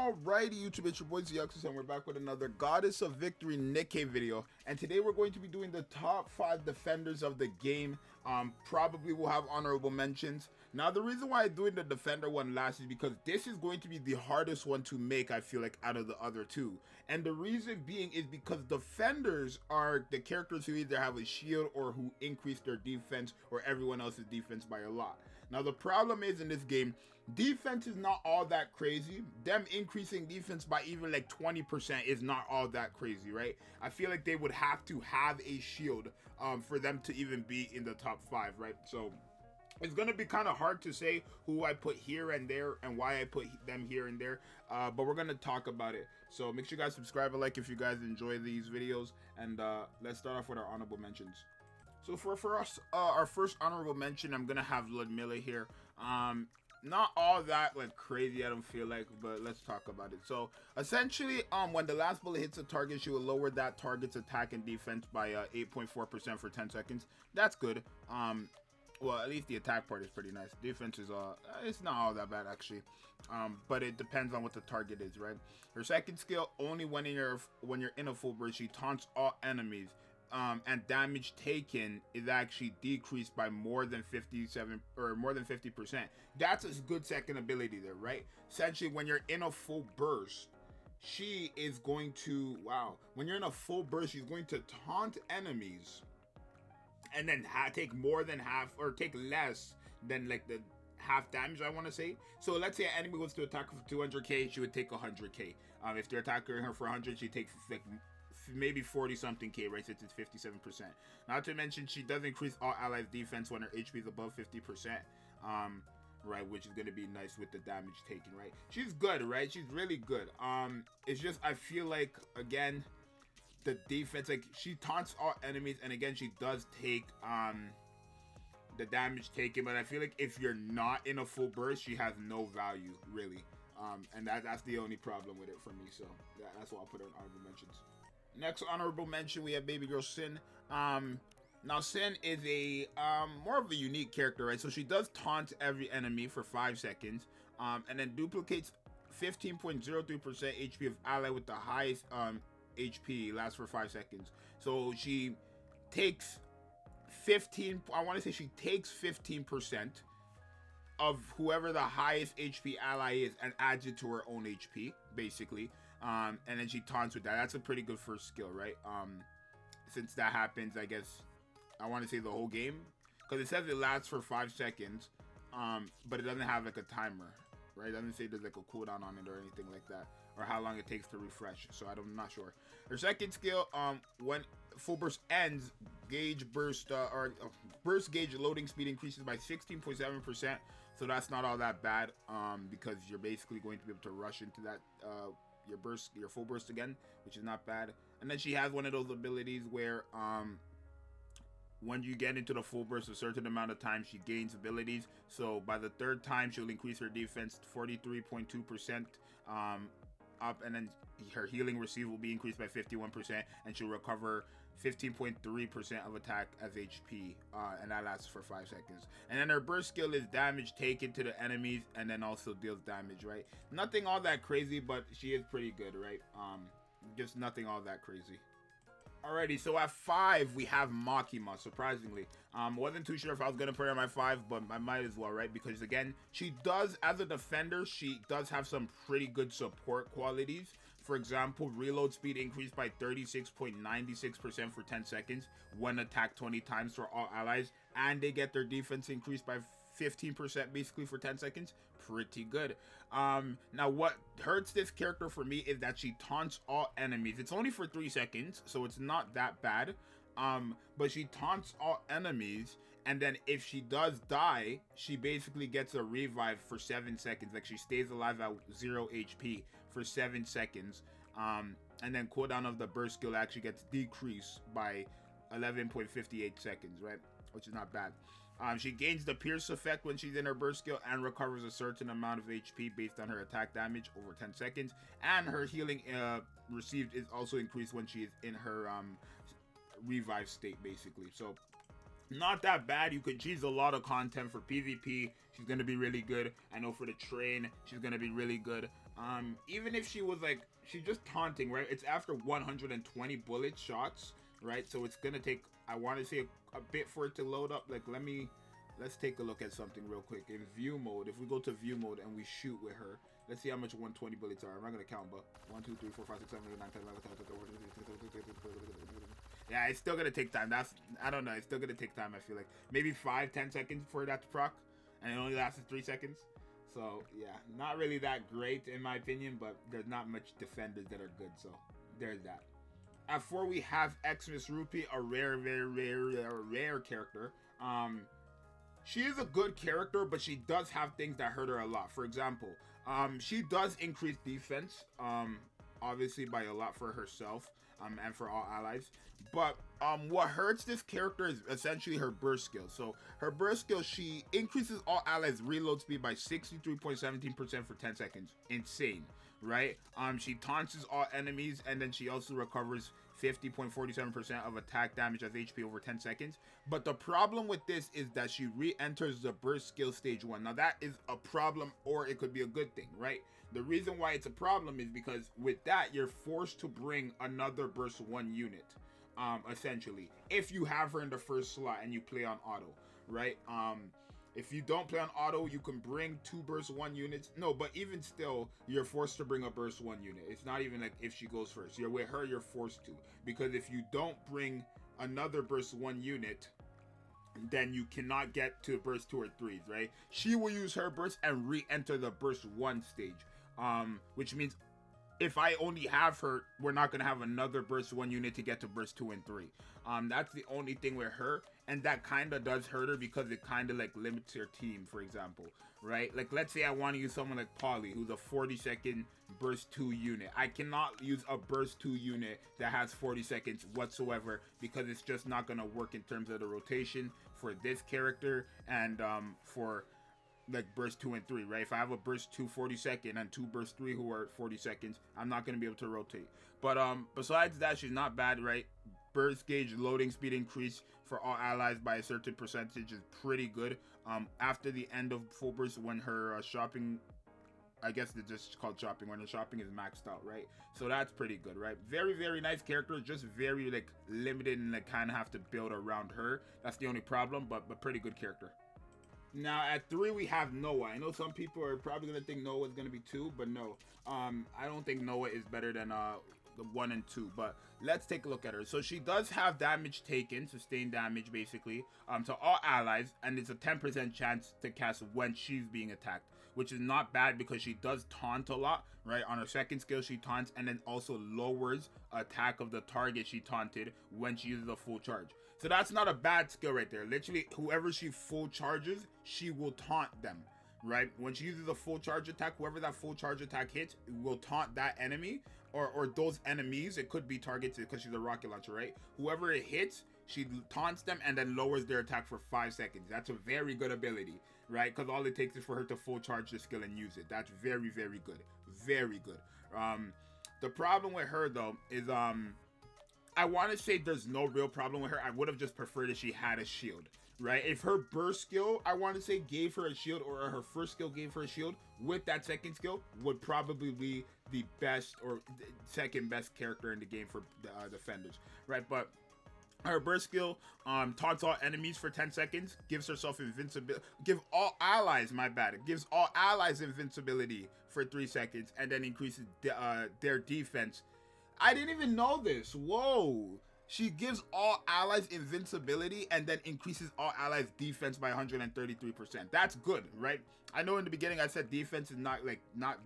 Alrighty YouTube, it's your boy Zxous and we're back with another Goddess of Victory Nikke video. And today we're going to be doing the top 5 defenders of the game. Probably will have honorable mentions. Now the reason why I'm doing the defender one last is because this is going to be the hardest one to make, I feel like, out of the other two. And the reason being is because defenders are the characters who either have a shield or who increase their defense or everyone else's defense by a lot. Now the problem is, in this game, defense is not all that crazy. Them increasing defense by even like 20% is not all that crazy, right? I feel like they would have to have a shield for them to even be in the top 5, right? So it's gonna be kind of hard to say who I put here and there and why I put them here and there, but we're gonna talk about it. So make sure you guys subscribe and like if you guys enjoy these videos, and let's start off with our honorable mentions. So for us, our first honorable mention, I'm gonna have Ludmilla here. Not all that like crazy, I don't feel like, but let's talk about it. So essentially, when the last bullet hits a target, she will lower that target's attack and defense by 8.4% for 10 seconds. That's good. Well, at least the attack part is pretty nice. Defense is it's not all that bad actually, but it depends on what the target is, right? Her second skill, only when you're in a full burst, she taunts all enemies. And damage taken is actually decreased by more than 57 or more than 50%. That's a good second ability there, right? Essentially, when you're in a full burst, she is going to, when you're in a full burst, she's going to taunt enemies and then take more than half, or take less than like the half damage, I want to say. So let's say an enemy wants to attack her for 200k, she would take 100k. If they're attacking her for 100, she takes like maybe 40 something k, right, since it's 57%. Not to mention, she does increase all allies defense when her HP is above 50%, right, which is going to be nice with the damage taken, right? She's good, right? She's really good. It's just, I feel like, again, the defense, like, she taunts all enemies, and again, she does take the damage taken, but I feel like if you're not in a full burst, she has no value, really. And that's the only problem with it for me, so that's why I'll put her in honorable mentions. Next honorable mention, we have baby girl Sin. Now Sin is a more of a unique character, right? So she does taunt every enemy for 5 seconds, and then duplicates 15.03% HP of ally with the highest HP, lasts for 5 seconds. So she takes 15, I want to say she takes 15% of whoever the highest HP ally is and adds it to her own HP, basically. And then she taunts with that. That's a pretty good first skill, right? Since that happens, I guess, I want to say the whole game, because it says it lasts for 5 seconds, but it doesn't have like a timer, right? It doesn't say there's like a cooldown on it or anything like that, or how long it takes to refresh, so I'm not sure. Her second skill, when full burst ends, burst gauge loading speed increases by 16.7%, so that's not all that bad, because you're basically going to be able to rush into that your full burst again, which is not bad. And then she has one of those abilities where when you get into the full burst a certain amount of time, she gains abilities. So by the 3rd time, she'll increase her defense 43.2% up, and then her healing receive will be increased by 51%, and she'll recover 15.3% of attack as HP, and that lasts for 5 seconds. And then her burst skill is damage taken to the enemies, and then also deals damage, right? Nothing all that crazy, but she is pretty good, right? Just nothing all that crazy. Alrighty, so at 5 we have Makima. Surprisingly, wasn't too sure if I was gonna put her on my 5, but I might as well, right? Because again, she does, as a defender, she does have some pretty good support qualities. For example, reload speed increased by 36.96% for 10 seconds when attacked 20 times for all allies, and they get their defense increased by 15% basically for 10 seconds. Pretty good. Now what hurts this character for me is that she taunts all enemies. It's only for 3 seconds, so it's not that bad, but she taunts all enemies, and then if she does die, she basically gets a revive for 7 seconds. Like, she stays alive at 0 HP for 7 seconds, and then cooldown of the burst skill actually gets decreased by 11.58 seconds, right? Which is not bad. She gains the pierce effect when she's in her burst skill and recovers a certain amount of HP based on her attack damage over 10 seconds. And her healing received is also increased when she is in her revive state, basically. So not that bad. You can choose a lot of content for PvP. She's going to be really good. I know for the train, she's going to be really good. Even if she was like, she's just taunting, right? It's after 120 bullet shots, right? So it's gonna take, I want to say a bit for it to load up. Like, let's take a look at something real quick. In view mode, if we go to view mode and we shoot with her, let's see how much 120 bullets are. I'm not gonna count, but 1, 2, 3, 4, 5, 6, 7, 8, 9, 10, 11, 12, 13, 14, yeah, it's still gonna take time. That's, I don't know, it's still gonna take time. I feel like maybe 5-10 seconds for that to proc, and it only lasted 3 seconds. So yeah, not really that great in my opinion, but there's not much defenders that are good, so there's that. At 4 we have Xmas Rupee, a very rare character. She is a good character, but she does have things that hurt her a lot. For example, she does increase defense, obviously by a lot for herself, and for all allies. But what hurts this character is essentially her burst skill. So her burst skill, she increases all allies reload speed by 63.17% for 10 seconds. Insane, right? She taunts all enemies, and then she also recovers 50.47% of attack damage as HP over 10 seconds. But the problem with this is that she re-enters the burst skill stage 1. Now that is a problem, or it could be a good thing, right? The reason why it's a problem is because with that, you're forced to bring another burst 1 unit, essentially, if you have her in the first slot and you play on auto, right? If you don't play on auto, you can bring 2 burst 1 units. No, but even still, you're forced to bring a burst 1 unit. It's not even like if she goes first. You're with her, you're forced to. Because if you don't bring another burst 1 unit, then you cannot get to burst 2 or 3s, right? She will use her burst and re-enter the burst 1 stage. Which means if I only have her, we're not going to have another burst 1 unit to get to burst 2 and 3. That's the only thing with her, and that kind of does hurt her because it kind of like limits her team, for example, right? Like, let's say I want to use someone like Polly, who's a 40-second burst 2 unit. I cannot use a burst 2 unit that has 40 seconds whatsoever because it's just not going to work in terms of the rotation for this character and for like burst 2 and 3, right? If I have a burst 2 40-second and 2 burst 3 who are 40 seconds, I'm not going to be able to rotate. But besides that, she's not bad, right? Burst gauge loading speed increase for all allies by a certain percentage is pretty good. After the end of full burst, when her shopping, I guess it's just called shopping, when her shopping is maxed out, right? So that's pretty good, right? Very nice character, just very like limited and like kind of have to build around her. That's the only problem, but pretty good character. Now at 3 we have Noah. I know some people are probably gonna think Noah is gonna be 2, but no. I don't think Noah is better than the 1 and 2. But let's take a look at her. So she does have damage taken, sustained damage basically, to all allies, and it's a 10% chance to cast when she's being attacked, which is not bad because she does taunt a lot, right? On her second skill she taunts and then also lowers attack of the target she taunted when she uses a full charge. So that's not a bad skill right there. Literally, whoever she full charges, she will taunt them, right? When she uses a full charge attack, whoever that full charge attack hits will taunt that enemy or those enemies. It could be targets because she's a rocket launcher, right? Whoever it hits, she taunts them and then lowers their attack for 5 seconds. That's a very good ability, right? Because all it takes is for her to full charge the skill and use it. That's very good. Very good. The problem with her, though, is I want to say there's no real problem with her. I would have just preferred if she had a shield, right? If her burst skill, I want to say, gave her a shield, or her first skill gave her a shield, with that second skill would probably be the best or second best character in the game for defenders, right? But her burst skill taunts all enemies for 10 seconds, gives herself invincibility, gives all allies invincibility for 3 seconds, and then increases their defense. I didn't even know this. Whoa. She gives all allies invincibility and then increases all allies defense by 133%. That's good, right? I know in the beginning I said defense is not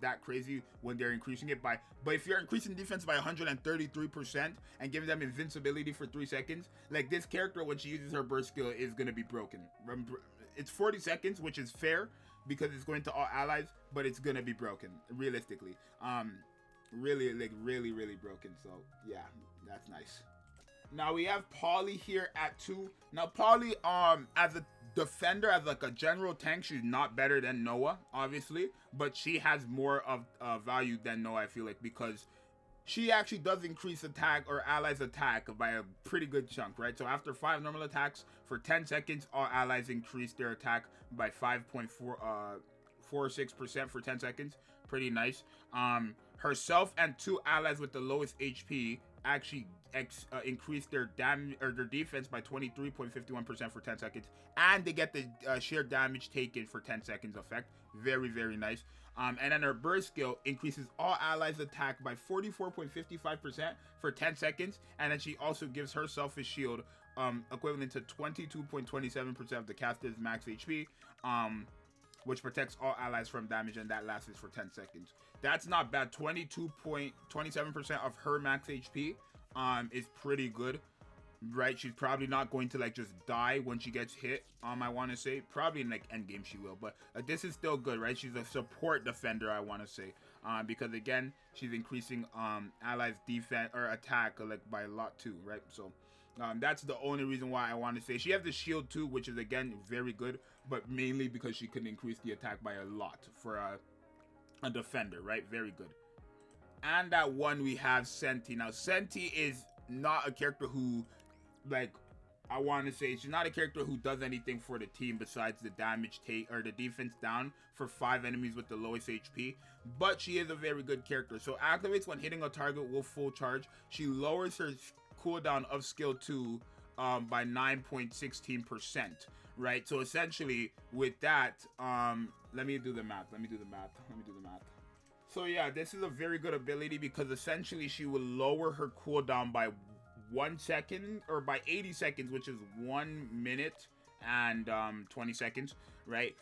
that crazy when they're increasing it by, but if you're increasing defense by 133% and giving them invincibility for 3 seconds, like this character when she uses her burst skill is going to be broken. It's 40 seconds, which is fair because it's going to all allies, but it's going to be broken realistically. Really broken. So yeah, that's nice. Now we have Polly here at 2. Now Polly, as a defender, as like a general tank, she's not better than Noah, obviously, but she has more of value than Noah, I feel like, because she actually does increase attack or allies attack by a pretty good chunk, right? So after 5 normal attacks for 10 seconds, all allies increase their attack by 5.4 6% for 10 seconds. Pretty nice. Herself and 2 allies with the lowest HP actually increase their damage or their defense by 23.51% for 10 seconds, and they get the sheer damage taken for 10 seconds effect. Very, very nice. And then her burst skill increases all allies attack by 44.55% for 10 seconds, and then she also gives herself a shield equivalent to 22.27% of the caster's max HP, which protects all allies from damage, and that lasts for 10 seconds. That's not bad. 22.27% of her max HP is pretty good, right? She's probably not going to like just die when she gets hit. I want to say probably in like end game she will, but this is still good, right? She's a support defender, I want to say, because again she's increasing allies defense or attack like by a lot too, right? So that's the only reason why I want to say she has the shield too, which is again very good, but mainly because she can increase the attack by a lot for a defender, right? Very good. And that one we have Senti. Now Senti is not a character who, like, I want to say she's not a character who does anything for the team besides the damage take or the defense down for 5 enemies with the lowest HP, but she is a very good character. So activates when hitting a target with full charge. She lowers her cooldown of skill 2 by 9.16%, right? So essentially with that, let me do the math. So yeah, this is a very good ability because essentially she will lower her cooldown by 1 second, or by 80 seconds, which is 1 minute and 20 seconds, right?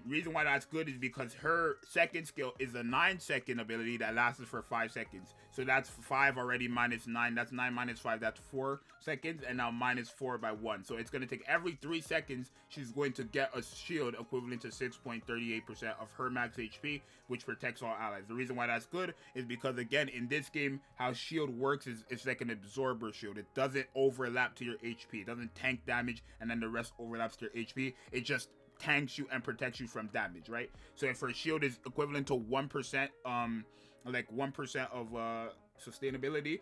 Reason why that's good is because her second skill is a 9-second ability that lasts for 5 seconds. So that's 5 already minus 9. That's 9 minus 5. That's 4 seconds, and now minus 4 by 1. So it's going to take every 3 seconds she's going to get a shield equivalent to 6.38% of her max HP, which protects all allies. The reason why that's good is because again in this game how shield works is it's like an absorber shield. It doesn't overlap to your HP. It doesn't tank damage and then the rest overlaps to your HP. It just tanks you and protects you from damage, right? So if her shield is equivalent to 1%, like 1% of sustainability,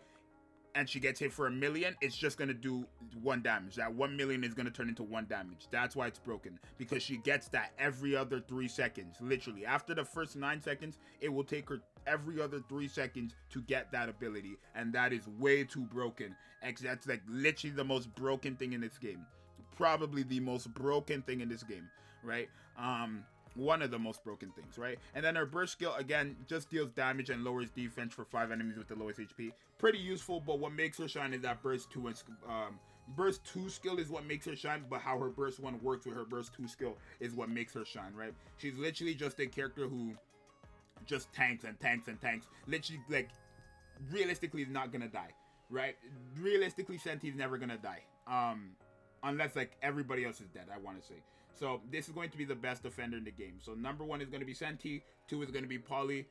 and she gets hit for 1 million, it's just gonna do 1 damage. That 1 million is gonna turn into 1 damage. That's why it's broken, because she gets that every other 3 seconds. Literally, after the first 9 seconds, it will take her every other 3 seconds to get that ability, and that is way too broken. That's like literally the most broken thing in this game. Probably the most broken thing in this game, right? One of the most broken things, right? And then her burst skill again just deals damage and lowers defense for 5 enemies with the lowest HP. Pretty useful, but what makes her shine is that burst 2 and burst 2 skill is what makes her shine, but how her burst 1 works with her burst 2 skill is what makes her shine, right? She's literally just a character who just tanks and tanks and tanks. Literally, like, realistically is not gonna die, right? Realistically, Senti's never gonna die. Unless like everybody else is dead, I want to say. So this is going to be the best defender in the game. So number 1 is going to be Senti, 2 is going to be Polly,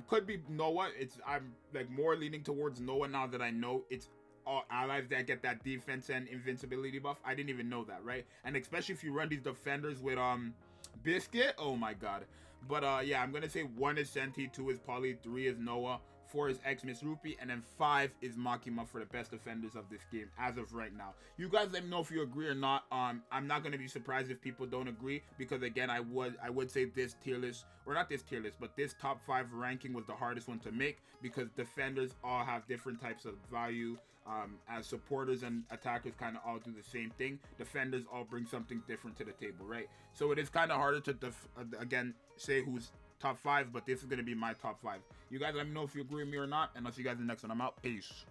could be Noah. I'm like more leaning towards Noah now that I know it's all allies that get that defense and invincibility buff. I didn't even know that, right? And especially if you run these defenders with Biscuit, oh my god. But yeah, I'm gonna say 1 is Senti, 2 is Polly, 3 is Noah, 4 is X Miss Rupee, and then 5 is Makima for the best defenders of this game as of right now. You guys let me know if you agree or not. I'm not gonna be surprised if people don't agree, because again, I would say this tier list, or not this tier list, but this top 5 ranking was the hardest one to make, because defenders all have different types of value. As supporters and attackers kind of all do the same thing, defenders all bring something different to the table, right? So it is kind of harder to again say who's top 5, but this is going to be my top 5. You guys let me know if you agree with me or not, and I'll see you guys in the next one. I'm out. Peace.